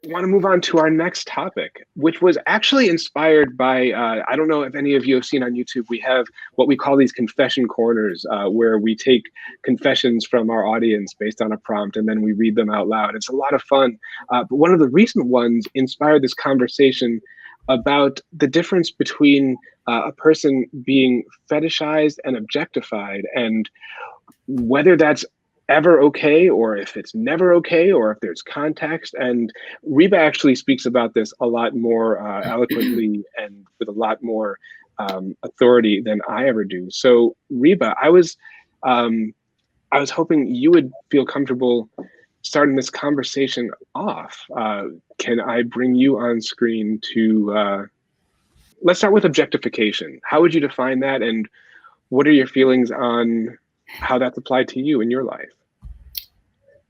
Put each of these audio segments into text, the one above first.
want to move on to our next topic, which was actually inspired by, I don't know if any of you have seen on YouTube, we have what we call these confession corners, where we take confessions from our audience based on a prompt and then we read them out loud. It's a lot of fun. But one of the recent ones inspired this conversation about the difference between a person being fetishized and objectified, and whether that's ever okay, or if it's never okay, or if there's context. And Reba actually speaks about this a lot more eloquently and with a lot more authority than I ever do. So Reba, I was hoping you would feel comfortable starting this conversation off. Can I bring you on screen to, let's start with objectification. How would you define that, and what are your feelings on how that's applied to you in your life?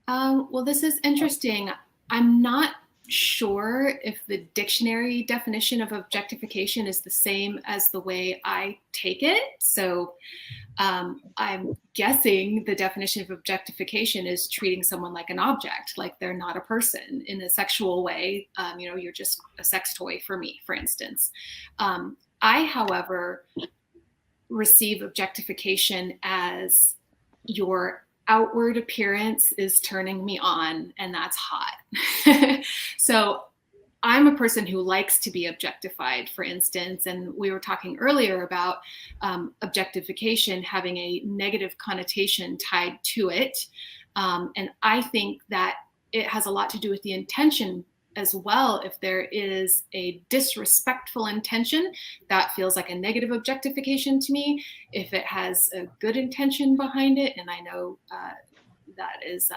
Well, this is interesting. I'm not sure if the dictionary definition of objectification is the same as the way I take it. So I'm guessing the definition of objectification is treating someone like an object, like they're not a person in a sexual way. You're just a sex toy for me, for instance. I, however, receive objectification as your outward appearance is turning me on, and that's hot. So I'm a person who likes to be objectified, for instance, and we were talking earlier about objectification having a negative connotation tied to it. And I think that it has a lot to do with the intention as well. If there is a disrespectful intention, that feels like a negative objectification to me. If it has a good intention behind it, and I know that is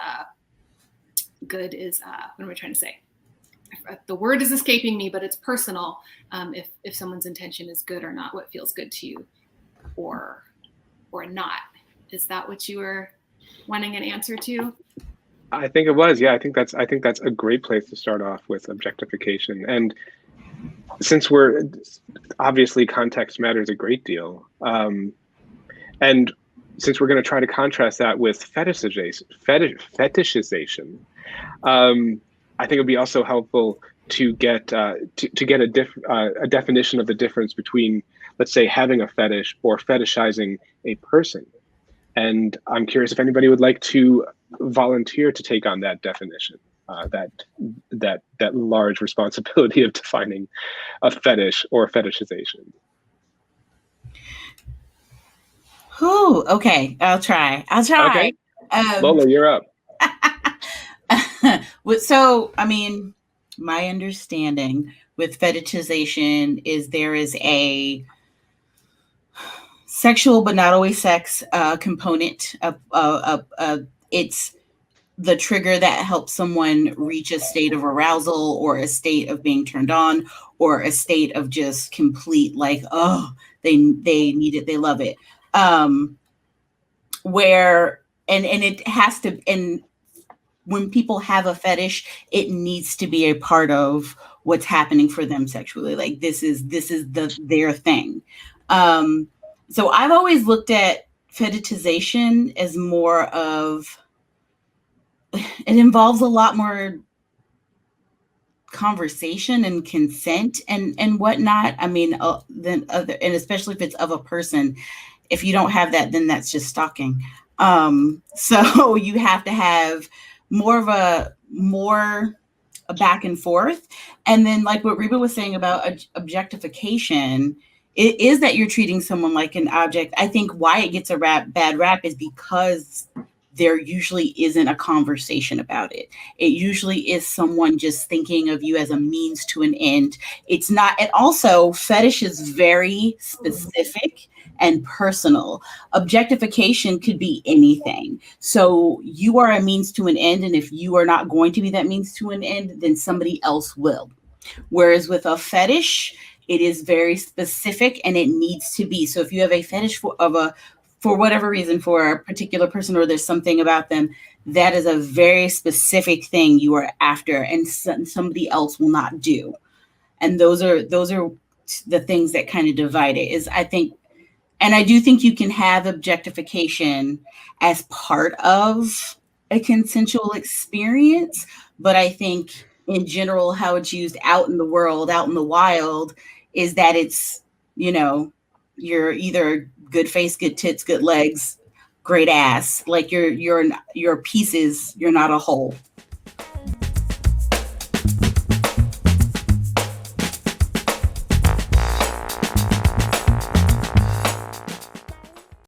good is, what am I trying to say? The word is escaping me, but it's personal. If someone's intention is good or not, what feels good to you or not. Is that what you were wanting an answer to? I think it was. Yeah, I think that's a great place to start off with objectification. And since we're obviously context matters a great deal, and since we're going to try to contrast that with fetishization, I think it'd be also helpful to get a definition of the difference between, let's say, having a fetish or fetishizing a person. And I'm curious if anybody would like to volunteer to take on that definition, that large responsibility of defining a fetish or fetishization. Oh, okay. I'll try. Okay. Lola, you're up. So, I mean, my understanding with fetishization is there is a sexual but not always sex component of it's the trigger that helps someone reach a state of arousal or a state of being turned on or a state of just complete, like, oh, they need it, they love it. Where and it has to, and when people have a fetish, it needs to be a part of what's happening for them sexually. Like this is their thing. So I've always looked at fetishization as more of, it involves a lot more conversation and consent and whatnot. I mean, than other, and especially if it's of a person. If you don't have that, then that's just stalking. So you have to have more of a back and forth. And then like what Reba was saying about objectification, it is that you're treating someone like an object. I think why it gets a bad rap is because there usually isn't a conversation about it. It usually is someone just thinking of you as a means to an end. It's not, and also fetish is very specific and personal. Objectification could be anything. So you are a means to an end, and if you are not going to be that means to an end, then somebody else will. Whereas with a fetish, it is very specific and it needs to be. So if you have a fetish for whatever reason, for a particular person, or there's something about them, that is a very specific thing you are after, and somebody else will not do. And those are the things that kind of divide it. Is I think, and I do think you can have objectification as part of a consensual experience, but I think in general, how it's used out in the world, out in the wild, is that it's, you know, you're either good face, good tits, good legs, great ass. Like you're pieces, you're not a whole.